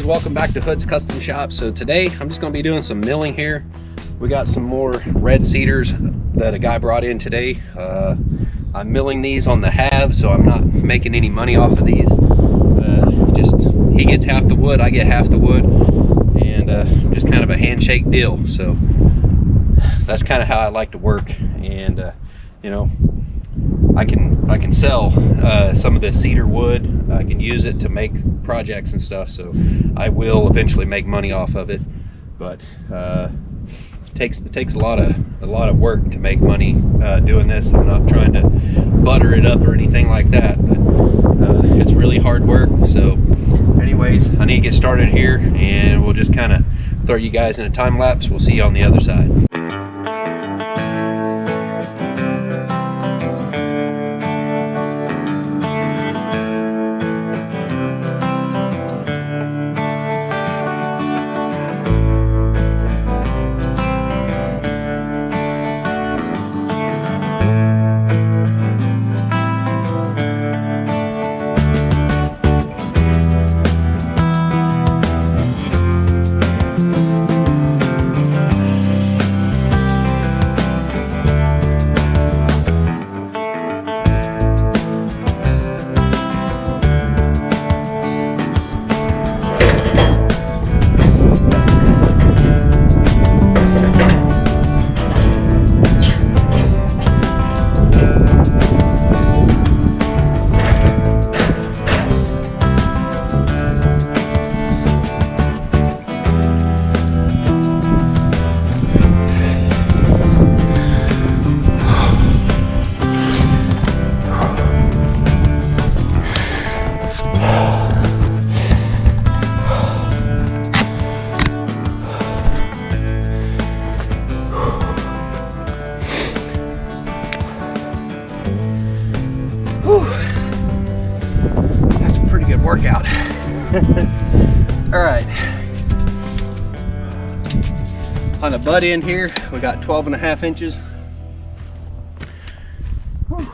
guys, welcome back to Hood's Custom Shop. So today I'm just going to be doing some milling here. We got some more red cedars that a guy brought in today. I'm milling these on the halves, so I'm not making any money off of these. Just he gets half the wood, I get half the wood, and just kind of a handshake deal. So that's kind of how I like to work. And you know, I can sell some of this cedar wood. I can use it to make projects and stuff, so I will eventually make money off of it. But it takes a lot of work to make money doing this. I'm not trying to butter it up or anything like that, but it's really hard work. So anyways, I need to get started here, and we'll just kind of throw you guys in a time lapse. We'll see you on the other side. That's a pretty good workout. All right, on the butt end here we got 12.5 inches. Whew.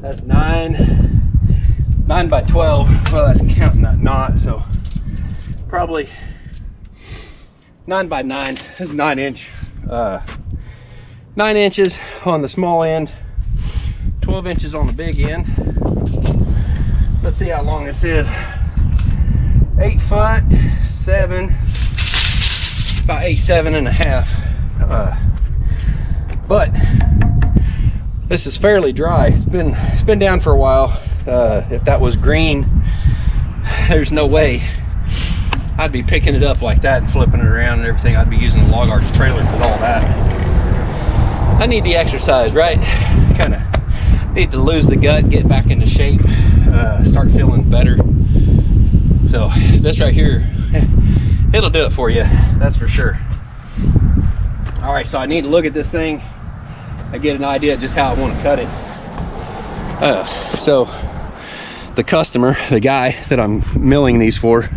That's 9 by 12. Well, that's counting that knot, so probably 9 by 9. This is 9 inch. 9 inches on the small end, 12 inches on the big end. Let's see how long this is. 8 foot 7, about 7.5. But this is fairly dry. It's been down for a while. If that was green, there's no way I'd be picking it up like that and flipping it around and everything. I'd be using a log arch trailer for all that. I need the exercise, right? Kind of need to lose the gut, get back into shape, start feeling better. So this right here, it'll do it for you, that's for sure. All right, so I need to look at this thing and get an idea of just how I want to cut it. So the customer, the guy that I'm milling these for,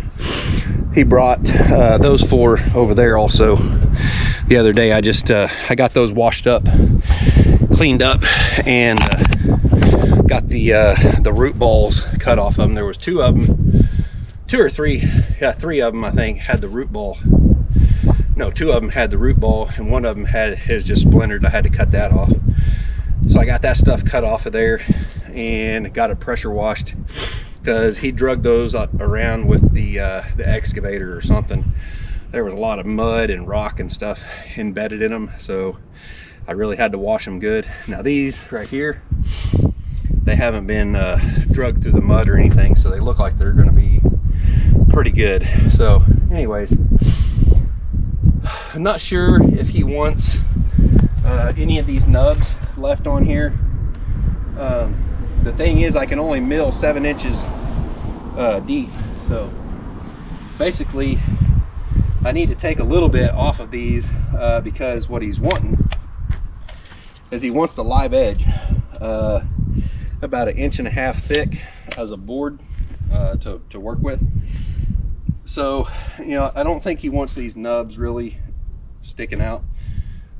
he brought those 4 over there also the other day. I got those washed up, cleaned up, and got the root balls cut off of them. There was 2 of them, 2 or 3, yeah, 3 of them I think had the root ball. No, 2 of them had the root ball, and 1 of them is just splintered. I had to cut that off. So I got that stuff cut off of there and got it pressure washed, because he drug those around with the excavator or something. There was a lot of mud and rock and stuff embedded in them, so I really had to wash them good. Now these right here, they haven't been drugged through the mud or anything, so they look like they're going to be pretty good. So anyways, I'm not sure if he wants any of these nubs left on here. The thing is, I can only mill 7 inches deep, so basically I need to take a little bit off of these because what he's wanting is he wants the live edge about 1.5 inches thick as a board to work with. So, you know, I don't think he wants these nubs really sticking out.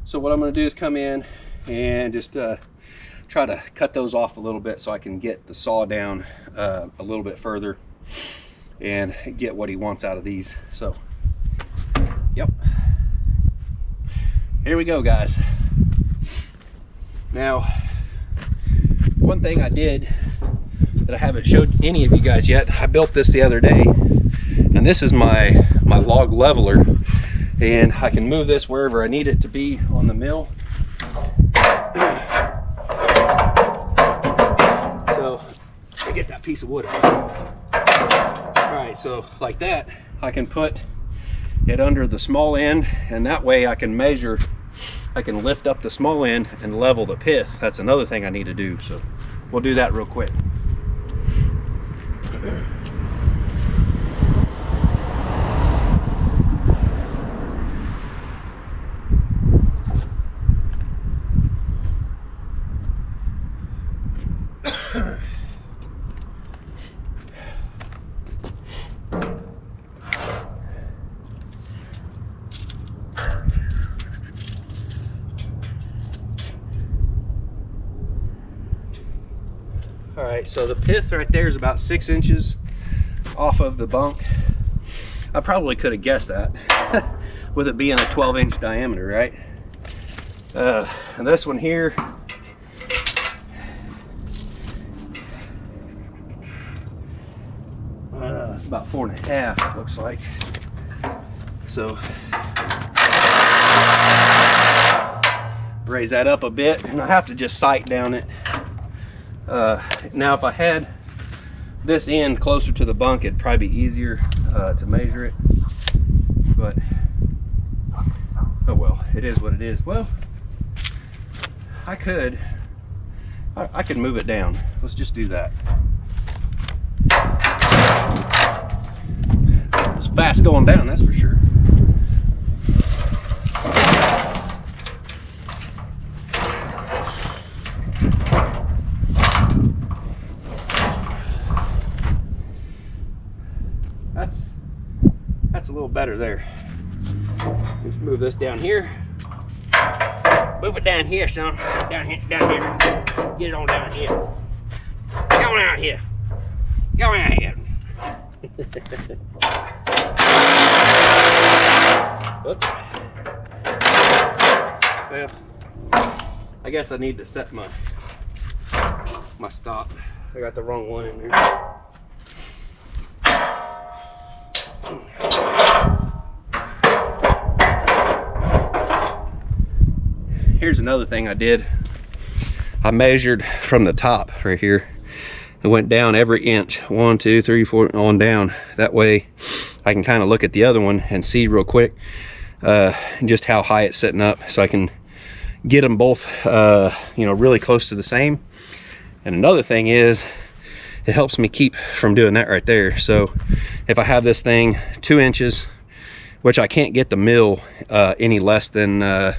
So what I'm going to do is come in and just try to cut those off a little bit so I can get the saw down a little bit further. and get what he wants out of these. So, yep. Here we go, guys. Now, one thing I did that I haven't showed any of you guys yet, I built this the other day, and this is my log leveler, and I can move this wherever I need it to be on the mill. So I get that piece of wood out. All right, so like that, I can put it under the small end, and that way I can measure, I can lift up the small end and level the pith. That's another thing I need to do, so we'll do that real quick. All right, so the pith right there is about 6 inches off of the bunk. I probably could have guessed that with it being a 12-inch diameter, right? And this one here, it's about 4.5, looks like. So raise that up a bit, and I have to just sight down it. Now if I had this end closer to the bunk, it'd probably be easier to measure it, but oh well, it is what it is. Well, I could move it down. Let's just do that. It's fast going down, that's for sure. That's a little better there. Let's move this down here. Move it down here, son. Down here, down here. Get it on down here. Go down here. Go down here. Oops. Well, I guess I need to set my stop. I got the wrong one in there. Here's another thing I did. I measured from the top right here. It went down every inch, 1, 2, 3, 4, on down. That way I can kind of look at the other one and see real quick just how high it's sitting up, so I can get them both you know, really close to the same. And another thing is, it helps me keep from doing that right there. So if I have this thing 2 inches, which I can't get the mill any less than I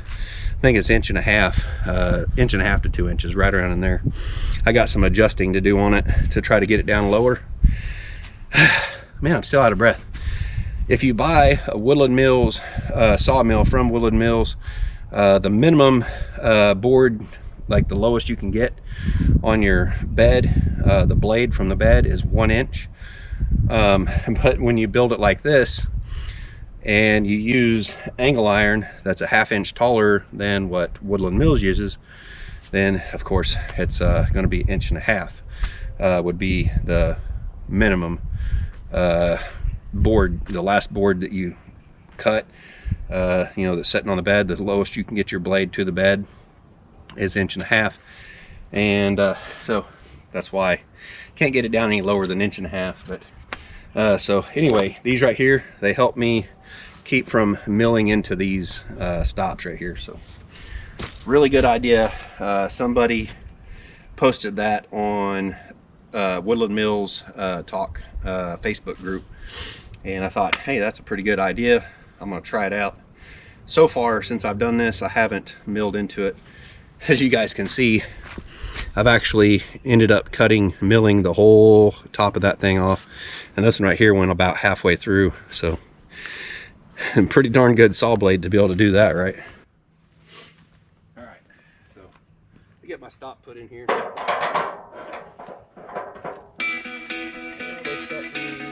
think it's 1.5 inches to 2 inches, right around in there. I got some adjusting to do on it to try to get it down lower. Man, I'm still out of breath. If you buy a Woodland Mills sawmill from Woodland Mills, the minimum board, like the lowest you can get on your bed, the blade from the bed is 1 inch. But when you build it like this, and you use angle iron that's a 1/2 inch taller than what Woodland Mills uses, then of course it's going to be 1.5 inches would be the minimum board. The last board that you cut, you know, that's sitting on the bed, the lowest you can get your blade to the bed is 1.5 inches, and so that's why I can't get it down any lower than 1.5 inches. But so anyway, these right here, they help me keep from milling into these stops right here. So really good idea. Somebody posted that on Woodland Mills Talk Facebook group, and I thought, hey, that's a pretty good idea. I'm gonna try it out. So far, since I've done this, I haven't milled into it. As you guys can see, I've actually ended up milling the whole top of that thing off, and this one right here went about halfway through. So pretty darn good saw blade to be able to do that, right? All right, so I get my stop put in here. Push that thing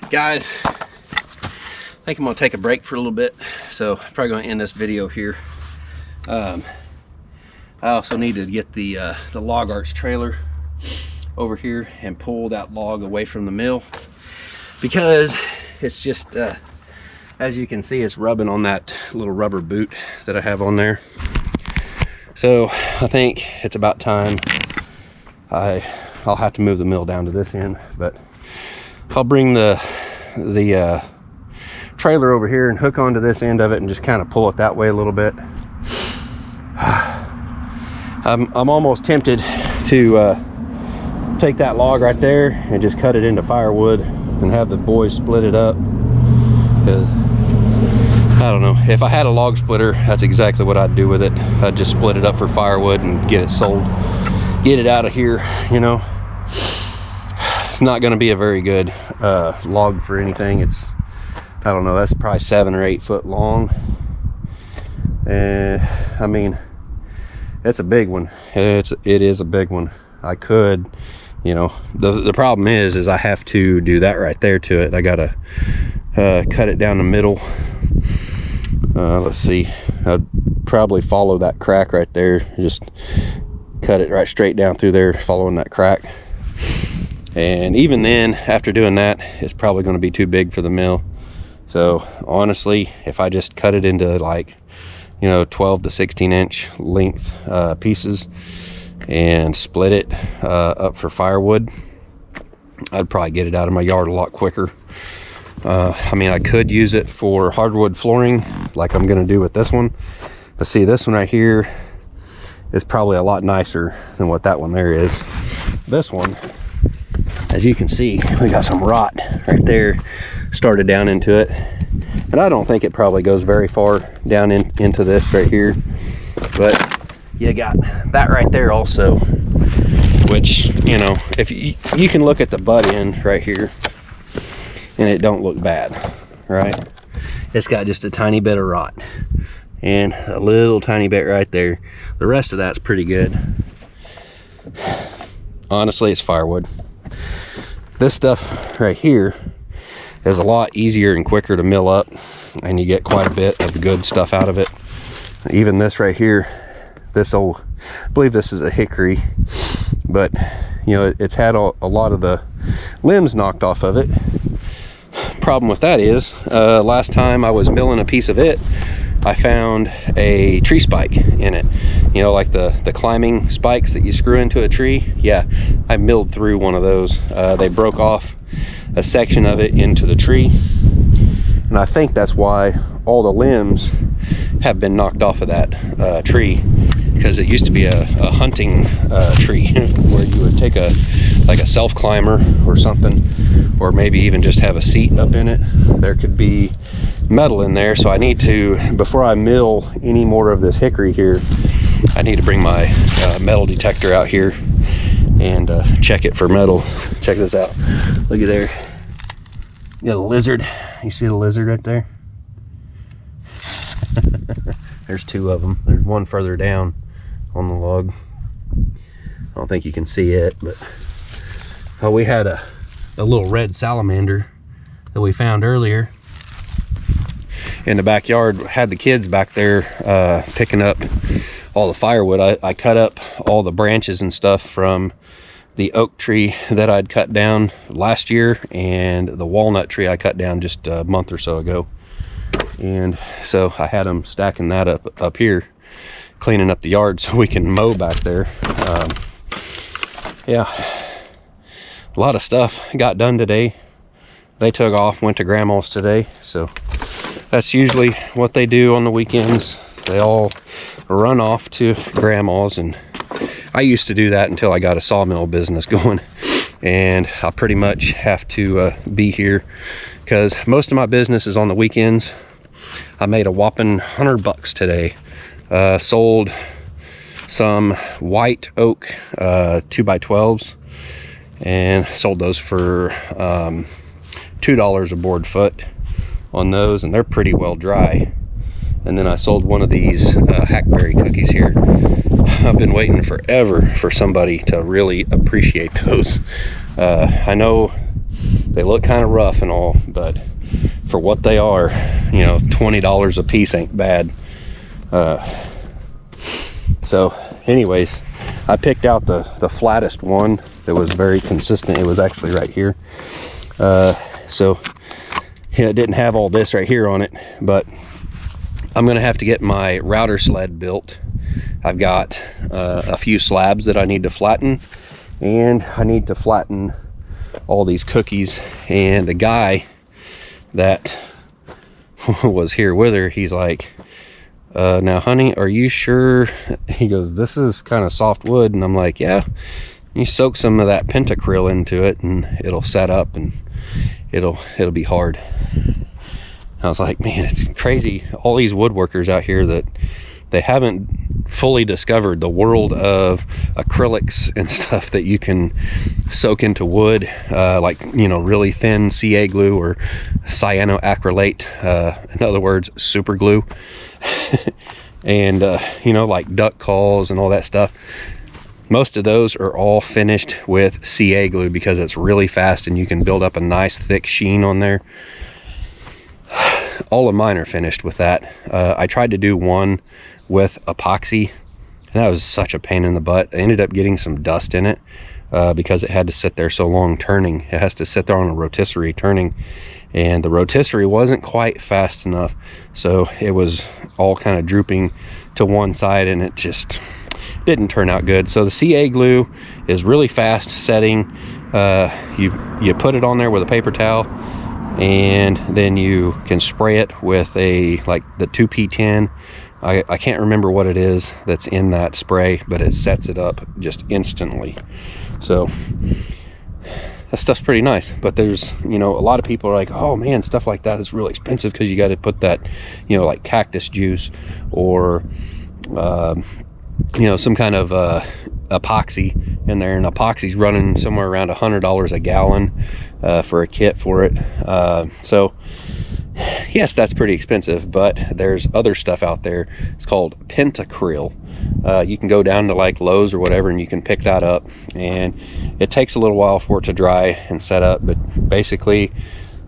Guys, I think I'm gonna take a break for a little bit, so I'm probably gonna end this video here. I also need to get the log arch trailer over here and pull that log away from the mill, because it's just as you can see, it's rubbing on that little rubber boot that I have on there. So I think it's about time. I'll have to move the mill down to this end, but I'll bring the trailer over here and hook onto this end of it and just kind of pull it that way a little bit. I'm almost tempted to take that log right there and just cut it into firewood and have the boys split it up, because I don't know, if I had a log splitter, that's exactly what I'd do with it. I'd just split it up for firewood and get it sold, get it out of here, you know. It's not going to be a very good log for anything. It's, I don't know, that's probably 7 or 8 foot long, and I mean, it's a big one. It is a big one. I could, you know, the problem is I have to do that right there to it. I gotta cut it down the middle. Let's see, I'd probably follow that crack right there, just cut it right straight down through there, following that crack. And even then, after doing that, it's probably going to be too big for the mill. So honestly, if I just cut it into, like, you know, 12 to 16 inch length pieces and split it up for firewood, I'd probably get it out of my yard a lot quicker. I mean, I could use it for hardwood flooring like I'm going to do with this one, but see, this one right here is probably a lot nicer than what that one there is. This one, as you can see, we got some rot right there started down into it, and I don't think it probably goes very far down into this right here, but you got that right there also, which, you know, if you can look at the butt end right here and it don't look bad, right? It's got just a tiny bit of rot and a little tiny bit right there. The rest of that's pretty good. Honestly, it's firewood. This stuff right here is a lot easier and quicker to mill up, and you get quite a bit of good stuff out of it. Even this right here, this old, I believe this is a hickory, but you know, it's had a lot of the limbs knocked off of it. Problem with that is, last time I was milling a piece of it, I found a tree spike in it. You know, like the climbing spikes that you screw into a tree. Yeah, I milled through one of those. They broke off a section of it into the tree, and I think that's why all the limbs have been knocked off of that tree, because it used to be a hunting tree where you would take a self climber or something, or maybe even just have a seat up in it. There could be metal in there, so I need to, before I mill any more of this hickory here, I need to bring my metal detector out here and check it for metal. Check this out. Look at there. You got a lizard. You see the lizard right there? There's 2 of them. There's one further down on the log. I don't think you can see it, but we had a little red salamander that we found earlier in the backyard. Had the kids back there picking up all the firewood. I cut up all the branches and stuff from the oak tree that I'd cut down last year, and the walnut tree I cut down just a month or so ago. And so I had them stacking that up here, cleaning up the yard so we can mow back there. Yeah, a lot of stuff got done today. They took off, went to grandma's today, so that's usually what they do on the weekends. They all run off to grandma's, and I used to do that until I got a sawmill business going, and I pretty much have to be here because most of my business is on the weekends. I made a whopping $100 today. Sold some white oak 2x12s, and sold those for $2 a board foot on those, and they're pretty well dry. And then I sold one of these hackberry cookies here. I've been waiting forever for somebody to really appreciate those. I know They look kind of rough and all, but for what they are, you know, $20 a piece ain't bad. So anyways, I picked out the flattest one that was very consistent. It was actually right here. So yeah, it didn't have all this right here on it, but I'm gonna have to get my router sled built. I've got a few slabs that I need to flatten, and I need to flatten all these cookies. And the guy that was here with her, he's like, now honey, are you sure? He goes, this is kind of soft wood. And I'm like, yeah, you soak some of that pentacryl into it and it'll set up and it'll be hard. I was like, man, it's crazy, all these woodworkers out here that they haven't fully discovered the world of acrylics and stuff that you can soak into wood, like, you know, really thin CA glue or cyanoacrylate, in other words, super glue. And you know, like duck calls and all that stuff, most of those are all finished with CA glue because it's really fast and you can build up a nice thick sheen on there. All of mine are finished with that. I tried to do one with epoxy, and that was such a pain in the butt. I ended up getting some dust in it because it had to sit there so long turning. It has to sit there on a rotisserie turning, and the rotisserie wasn't quite fast enough, so it was all kind of drooping to one side, and it just didn't turn out good. So the CA glue is really fast setting. You put it on there with a paper towel, and then you can spray it with like the 2P10. I can't remember what it is that's in that spray, but it sets it up just instantly. So that stuff's pretty nice. But there's, you know, a lot of people are like, oh man, stuff like that is really expensive because you got to put that, you know, like cactus juice or you know, some kind of epoxy in there, and epoxy's running somewhere around $100 a gallon for a kit for it. So yes, that's pretty expensive, but there's other stuff out there. It's called pentacryl. You can go down to like Lowe's or whatever and you can pick that up, and it takes a little while for it to dry and set up, but basically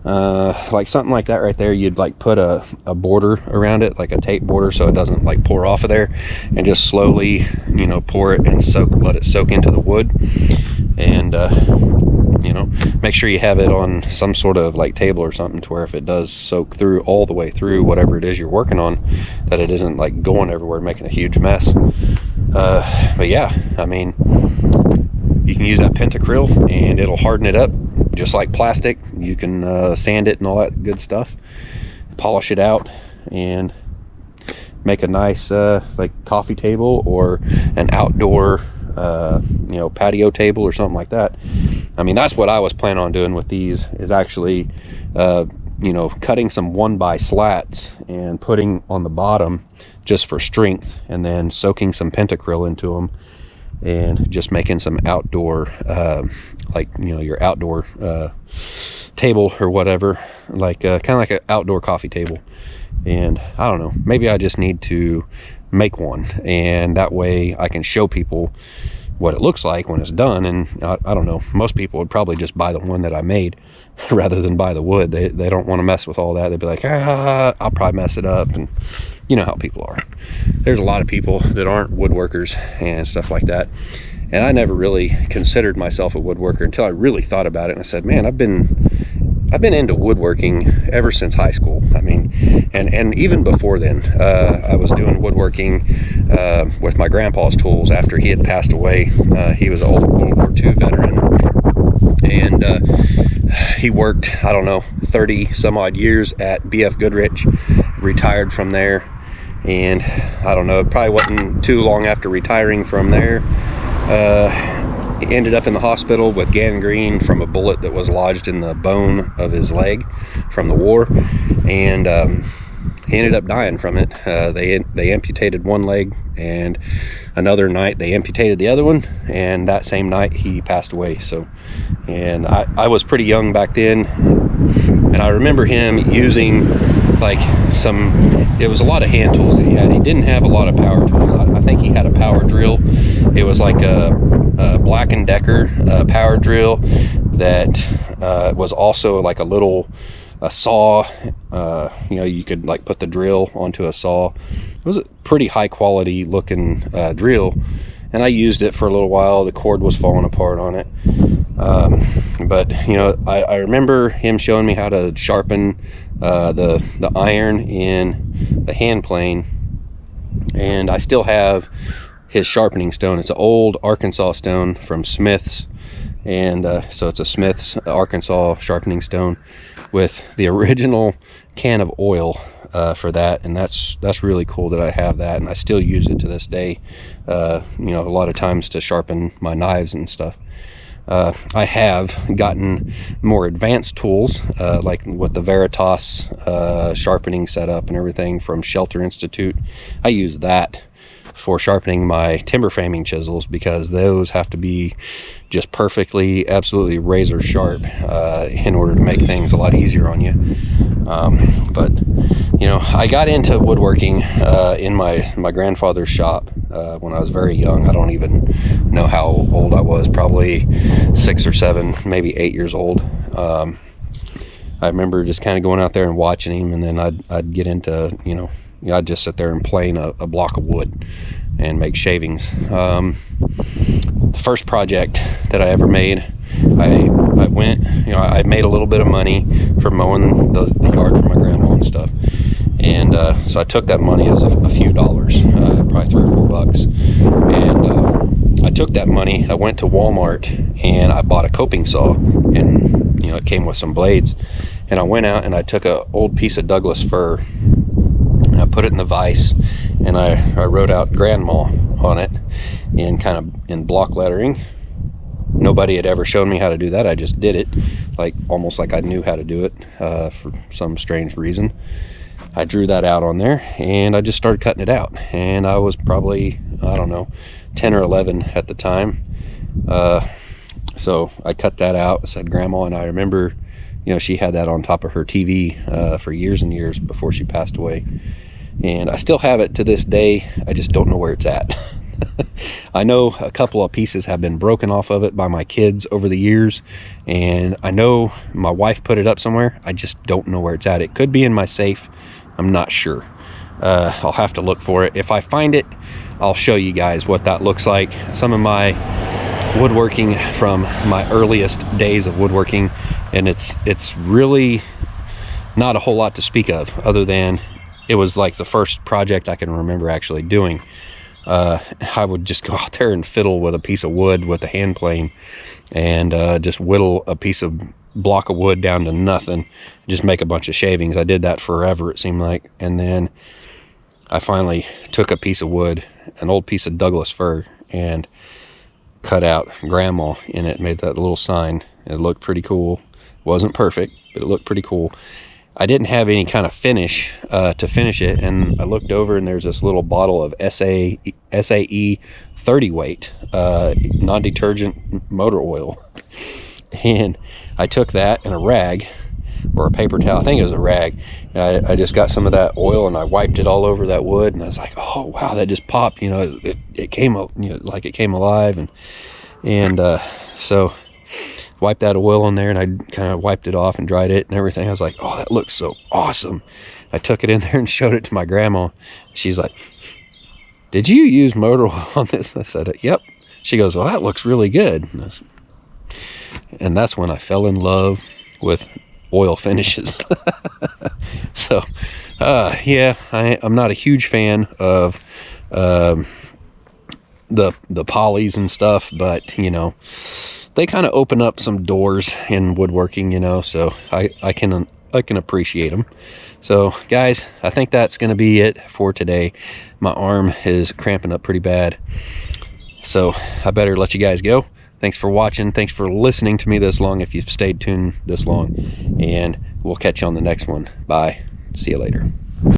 like something like that right there, you'd like put a border around it, like a tape border, so it doesn't like pour off of there, and just slowly, you know, pour it and let it soak into the wood. And you know, make sure you have it on some sort of like table or something, to where if it does soak through all the way through whatever it is you're working on, that it isn't like going everywhere making a huge mess. But yeah, I mean, you can use that pentacryl and it'll harden it up just like plastic. You can sand it and all that good stuff, polish it out, and make a nice like coffee table or an outdoor you know, patio table or something like that. I mean, that's what I was planning on doing with these, is actually you know, cutting some 1x slats and putting on the bottom just for strength, and then soaking some pentacryl into them, and just making some outdoor like, you know, your outdoor table or whatever, like kind of like an outdoor coffee table. And I don't know, maybe I just need to make one, and that way I can show people what it looks like when it's done. And I don't know, most people would probably just buy the one that I made rather than buy the wood. They don't want to mess with all that. They'd be like, I'll probably mess it up. And you know how people are. There's a lot of people that aren't woodworkers and stuff like that, and I never really considered myself a woodworker until I really thought about it, and I said, man, I've been into woodworking ever since high school. I mean, and even before then, I was doing woodworking with my grandpa's tools after he had passed away. He was an old World War II veteran, and he worked, I don't know, 30 some odd years at BF Goodrich, retired from there, and I don't know, it probably wasn't too long after retiring from there, he ended up in the hospital with gangrene from a bullet that was lodged in the bone of his leg from the war. And he ended up dying from it. They amputated one leg, and another night they amputated the other one, and that same night he passed away. So, and I was pretty young back then, and I remember him using like it was a lot of hand tools that he had. He didn't have a lot of power tools. I think he had a power drill. It was like a Black & Decker power drill that was also like a saw. You know, you could like put the drill onto a saw. It was a pretty high quality looking drill, and I used it for a little while. The cord was falling apart on it, but you know, I remember him showing me how to sharpen the iron in the hand plane, and I still have his sharpening stone. It's an old Arkansas stone from Smith's, and so it's a Smith's Arkansas sharpening stone with the original can of oil for that, and that's really cool that I have that, and I still use it to this day. You know, a lot of times to sharpen my knives and stuff. I have gotten more advanced tools, like with the Veritas sharpening setup and everything from Shelter Institute. I use that for sharpening my timber framing chisels, because those have to be just perfectly, absolutely razor sharp in order to make things a lot easier on you. But you know, I got into woodworking in my grandfather's shop when I was very young. I don't even know how old I was, probably 6 or 7, maybe 8 years old. I remember just kind of going out there and watching him, and then I'd get into, you know, I'd just sit there and plane a block of wood and make shavings. The first project that I ever made, I went, you know, I made a little bit of money from mowing the yard for my grandma and stuff, and so I took that money as a few dollars, probably $3 or $4, and I took that money, I went to Walmart and I bought a coping saw, and you know, it came with some blades, and I went out and I took an old piece of Douglas fir, I put it in the vise, and I wrote out grandma on it in block lettering. Nobody had ever shown me how to do that. I just did it, like almost like I knew how to do it for some strange reason. I drew that out on there, and I just started cutting it out, and I was probably, I don't know, 10 or 11 at the time. So I cut that out, said grandma, and I remember, you know, she had that on top of her TV for years and years before she passed away. And I still have it to this day. I just don't know where it's at. I know a couple of pieces have been broken off of it by my kids over the years, and I know my wife put it up somewhere. I just don't know where it's at. It could be in my safe. I'm not sure. I'll have to look for it. If I find it, I'll show you guys what that looks like. Some of my woodworking from my earliest days of woodworking, and it's really not a whole lot to speak of, other than it was like the first project I can remember actually doing. I would just go out there and fiddle with a piece of wood with a hand plane, and just whittle a piece of block of wood down to nothing, just make a bunch of shavings. I did that forever, it seemed like, and then I finally took a piece of wood, an old piece of Douglas fir, and cut out grandma in it, made that little sign. It looked pretty cool. Wasn't perfect, but it looked pretty cool. I didn't have any kind of finish to finish it, and I looked over and there's this little bottle of SAE 30 weight non-detergent motor oil, and I took that and a rag or a paper towel, I think it was a rag, and I just got some of that oil and I wiped it all over that wood, and I was like, oh wow, that just popped, you know, it came up, you know, like it came alive, and so wiped that oil on there, and I kind of wiped it off and dried it and everything. I was like, oh, that looks so awesome. I took it in there and showed it to my grandma. She's like, did you use motor oil on this? I said, yep. She goes, well, that looks really good. And that's when I fell in love with oil finishes. So yeah, I'm not a huge fan of the polys and stuff, but you know, they kind of open up some doors in woodworking, you know, so I can appreciate them. So guys, I think that's going to be it for today. My arm is cramping up pretty bad, so I better let you guys go. Thanks for watching. Thanks for listening to me this long, if you've stayed tuned this long, and we'll catch you on the next one. Bye. See you later.